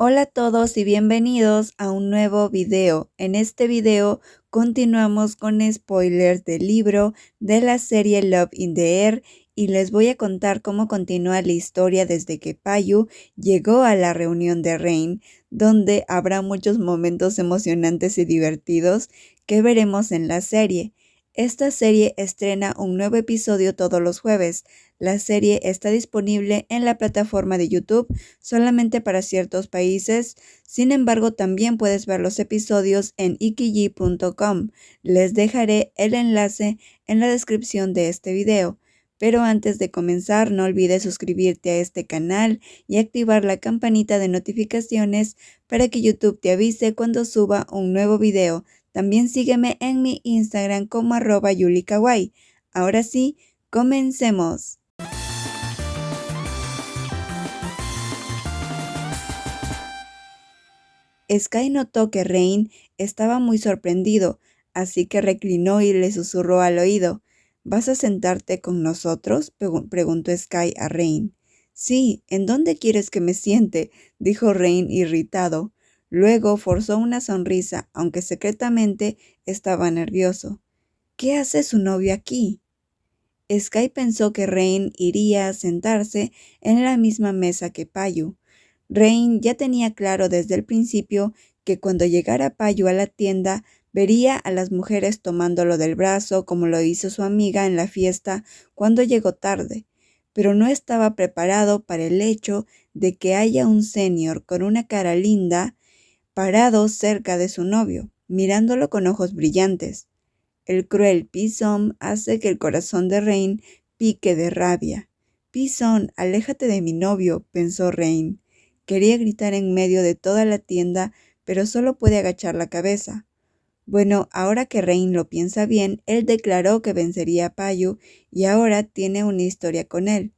Hola a todos y bienvenidos a un nuevo video. En este video continuamos con spoilers del libro de la serie Love in the Air y les voy a contar cómo continúa la historia desde que Payu llegó a la reunión de Rain, donde habrá muchos momentos emocionantes y divertidos que veremos en la serie. Esta serie estrena un nuevo episodio todos los jueves. La serie está disponible en la plataforma de YouTube solamente para ciertos países. Sin embargo, también puedes ver los episodios en ikiji.com. Les dejaré el enlace en la descripción de este video. Pero antes de comenzar, no olvides suscribirte a este canal y activar la campanita de notificaciones para que YouTube te avise cuando suba un nuevo video. También sígueme en mi Instagram como @yulikawaii. Ahora sí, comencemos. Sky notó que Rain estaba muy sorprendido, así que reclinó y le susurró al oído. ¿Vas a sentarte con nosotros?, preguntó Sky a Rain. Sí, ¿en dónde quieres que me siente?, dijo Rain irritado. Luego forzó una sonrisa, aunque secretamente estaba nervioso. ¿Qué hace su novio aquí? Sky pensó que Rain iría a sentarse en la misma mesa que Payu. Rain ya tenía claro desde el principio que cuando llegara Payu a la tienda vería a las mujeres tomándolo del brazo como lo hizo su amiga en la fiesta cuando llegó tarde, pero no estaba preparado para el hecho de que haya un senior con una cara linda parado cerca de su novio, mirándolo con ojos brillantes. El cruel Pison hace que el corazón de Rain pique de rabia. Pison, aléjate de mi novio, pensó Rain. Quería gritar en medio de toda la tienda, pero solo puede agachar la cabeza. Bueno, ahora que Rain lo piensa bien, él declaró que vencería a Payu y ahora tiene una historia con él.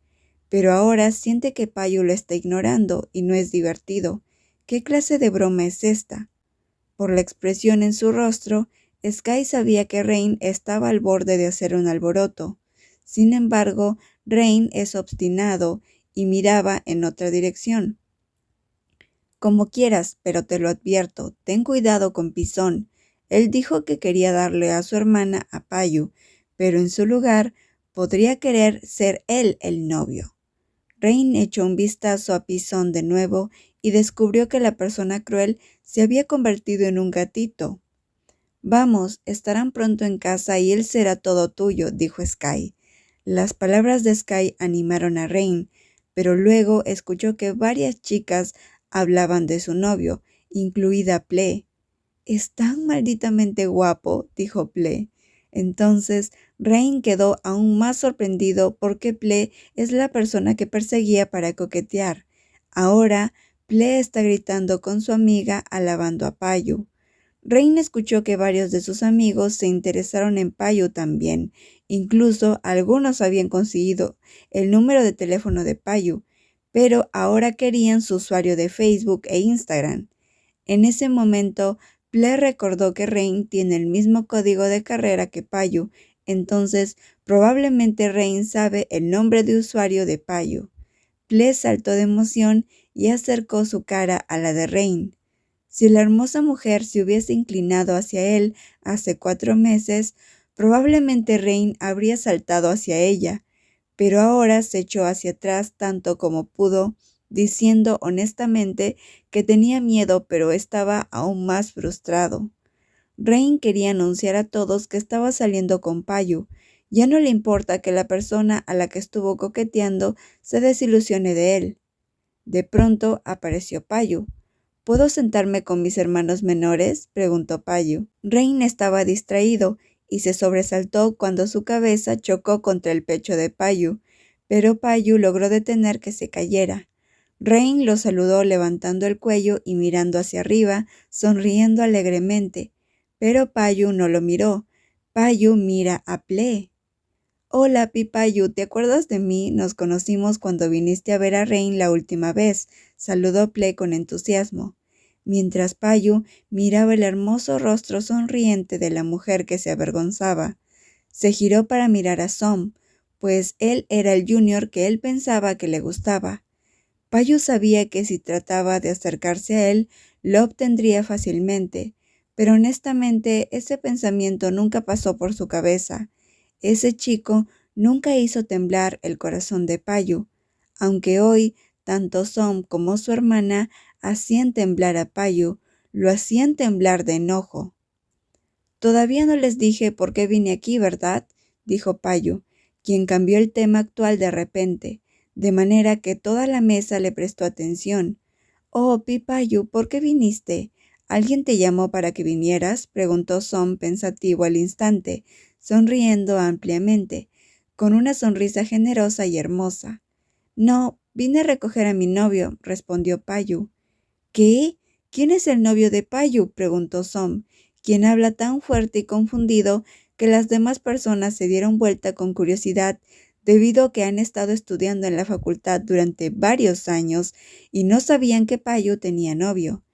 Pero ahora siente que Payu lo está ignorando y no es divertido. ¿Qué clase de broma es esta? Por la expresión en su rostro, Sky sabía que Rain estaba al borde de hacer un alboroto. Sin embargo, Rain es obstinado y miraba en otra dirección. Como quieras, pero te lo advierto, ten cuidado con Pisón. Él dijo que quería darle a su hermana a Payu, pero en su lugar podría querer ser él el novio. Rain echó un vistazo a Pisón de nuevo y descubrió que la persona cruel se había convertido en un gatito. Vamos, estarán pronto en casa y él será todo tuyo, dijo Sky. Las palabras de Sky animaron a Rain, pero luego escuchó que varias chicas hablaban de su novio, incluida Ple. «Es tan malditamente guapo», dijo Ple. Entonces Rain quedó aún más sorprendido porque Ple es la persona que perseguía para coquetear. Ahora Ple está gritando con su amiga alabando a Payu. Rain escuchó que varios de sus amigos se interesaron en Payu también. Incluso algunos habían conseguido el número de teléfono de Payu, pero ahora querían su usuario de Facebook e Instagram. En ese momento, Ple recordó que Rain tiene el mismo código de carrera que Payu, entonces probablemente Rain sabe el nombre de usuario de Payu. Ple saltó de emoción y acercó su cara a la de Rain. Si la hermosa mujer se hubiese inclinado hacia él hace 4 meses, probablemente Rain habría saltado hacia ella, pero ahora se echó hacia atrás tanto como pudo, diciendo honestamente que tenía miedo, pero estaba aún más frustrado. Rain quería anunciar a todos que estaba saliendo con Payu. Ya no le importa que la persona a la que estuvo coqueteando se desilusione de él. De pronto apareció Payu. ¿Puedo sentarme con mis hermanos menores?, preguntó Payu. Rain estaba distraído y se sobresaltó cuando su cabeza chocó contra el pecho de Payu, pero Payu logró detener que se cayera. Rain lo saludó levantando el cuello y mirando hacia arriba, sonriendo alegremente, pero Payu no lo miró. Payu mira a Ple. «Hola, Payu, ¿te acuerdas de mí? Nos conocimos cuando viniste a ver a Rain la última vez», saludó Ple con entusiasmo, mientras Payu miraba el hermoso rostro sonriente de la mujer que se avergonzaba. Se giró para mirar a Som, pues él era el junior que él pensaba que le gustaba. Payu sabía que si trataba de acercarse a él, lo obtendría fácilmente, pero honestamente ese pensamiento nunca pasó por su cabeza. Ese chico nunca hizo temblar el corazón de Payu, aunque hoy tanto Som como su hermana hacían temblar a Payu, lo hacían temblar de enojo. «Todavía no les dije por qué vine aquí, ¿verdad?», dijo Payu, quien cambió el tema actual de repente, de manera que toda la mesa le prestó atención. «Oh, Payu, ¿por qué viniste? ¿Alguien te llamó para que vinieras?», preguntó Som pensativo al instante, sonriendo ampliamente, con una sonrisa generosa y hermosa. «No, vine a recoger a mi novio», respondió Payu. «¿Qué? ¿Quién es el novio de Payu?», preguntó Som, quien habla tan fuerte y confundido que las demás personas se dieron vuelta con curiosidad debido a que han estado estudiando en la facultad durante varios años y no sabían que Payu tenía novio.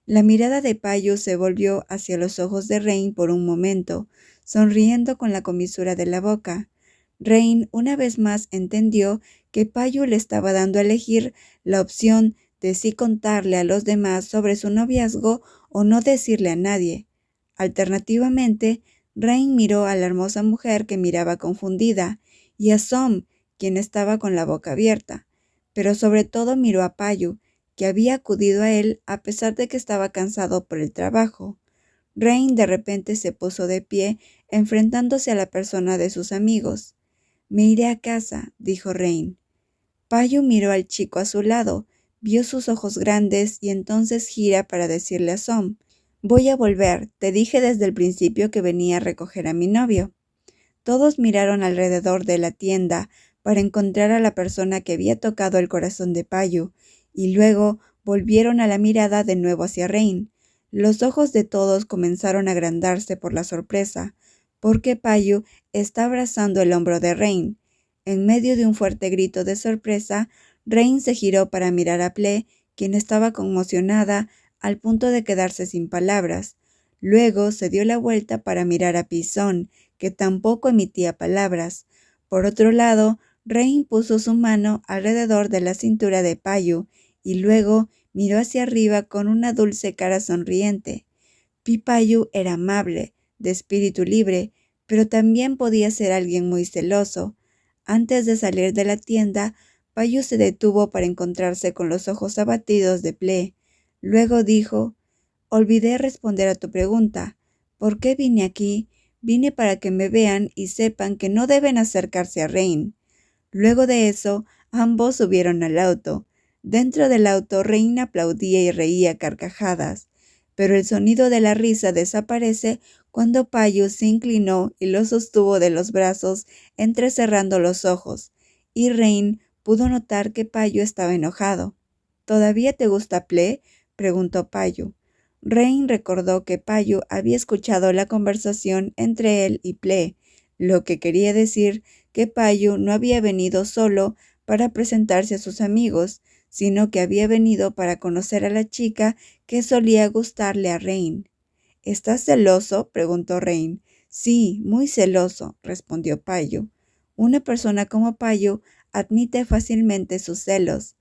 La mirada de Payu se volvió hacia los ojos de Rain por un momento, sonriendo con la comisura de la boca. Rain una vez más entendió que Payu le estaba dando a elegir la opción de si contarle a los demás sobre su noviazgo o no decirle a nadie. Alternativamente, Rain miró a la hermosa mujer que miraba confundida y a Som, quien estaba con la boca abierta, pero sobre todo miró a Payu, que había acudido a él a pesar de que estaba cansado por el trabajo. Rain de repente se puso de pie, enfrentándose a la persona de sus amigos. «Me iré a casa», dijo Rain. Payu miró al chico a su lado, vio sus ojos grandes y entonces gira para decirle a Som: «Voy a volver, te dije desde el principio que venía a recoger a mi novio». Todos miraron alrededor de la tienda para encontrar a la persona que había tocado el corazón de Payu, y luego volvieron a la mirada de nuevo hacia Rain. Los ojos de todos comenzaron a agrandarse por la sorpresa, porque Payu está abrazando el hombro de Rain. En medio de un fuerte grito de sorpresa, Rain se giró para mirar a Ple, quien estaba conmocionada al punto de quedarse sin palabras. Luego se dio la vuelta para mirar a Pisón, que tampoco emitía palabras. Por otro lado, Rain puso su mano alrededor de la cintura de Payu y luego miró hacia arriba con una dulce cara sonriente. Payu era amable, de espíritu libre, pero también podía ser alguien muy celoso. Antes de salir de la tienda, Payu se detuvo para encontrarse con los ojos abatidos de Ple. Luego dijo: «Olvidé responder a tu pregunta. ¿Por qué vine aquí? Vine para que me vean y sepan que no deben acercarse a Rain». Luego de eso, ambos subieron al auto. Dentro del auto, Rain aplaudía y reía carcajadas, pero el sonido de la risa desaparece cuando Payu se inclinó y lo sostuvo de los brazos, entrecerrando los ojos, y Rain pudo notar que Payu estaba enojado. «¿Todavía te gusta Ple?», preguntó Payu. Rain recordó que Payu había escuchado la conversación entre él y Ple, lo que quería decir que Payu no había venido solo para presentarse a sus amigos, sino que había venido para conocer a la chica que solía gustarle a Rain. «¿Estás celoso?», preguntó Rain. «Sí, muy celoso», respondió Payu. «Una persona como Payu admite fácilmente sus celos».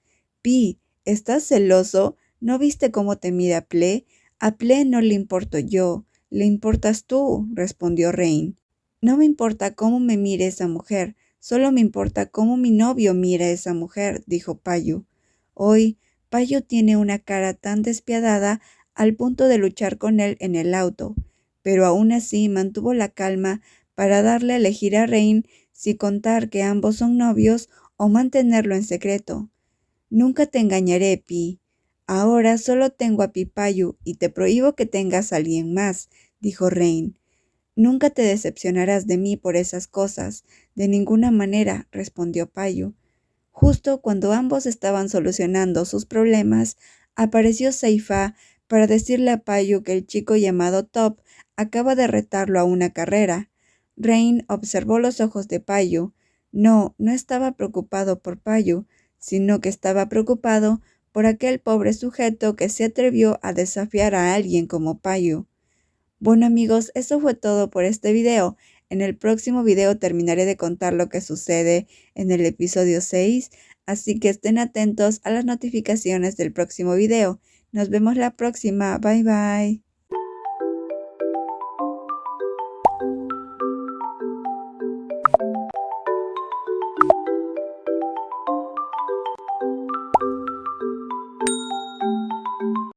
«¿Estás celoso? ¿No viste cómo te mira Ple? A Ple no le importo yo, le importas tú», respondió Rain. «No me importa cómo me mire esa mujer, solo me importa cómo mi novio mira a esa mujer», dijo Payu. Hoy, Payu tiene una cara tan despiadada al punto de luchar con él en el auto, pero aún así mantuvo la calma para darle a elegir a Rain si contar que ambos son novios o mantenerlo en secreto. «Nunca te engañaré, Pi. Ahora solo tengo a Payu y te prohíbo que tengas a alguien más», dijo Rain. «Nunca te decepcionarás de mí por esas cosas, de ninguna manera», respondió Payu. Justo cuando ambos estaban solucionando sus problemas, apareció Seifa para decirle a Payu que el chico llamado Top acaba de retarlo a una carrera. Rain observó los ojos de Payu. No estaba preocupado por Payu, sino que estaba preocupado por aquel pobre sujeto que se atrevió a desafiar a alguien como Payu. Bueno amigos, eso fue todo por este video. En el próximo video terminaré de contar lo que sucede en el episodio 6, así que estén atentos a las notificaciones del próximo video. Nos vemos la próxima. Bye bye.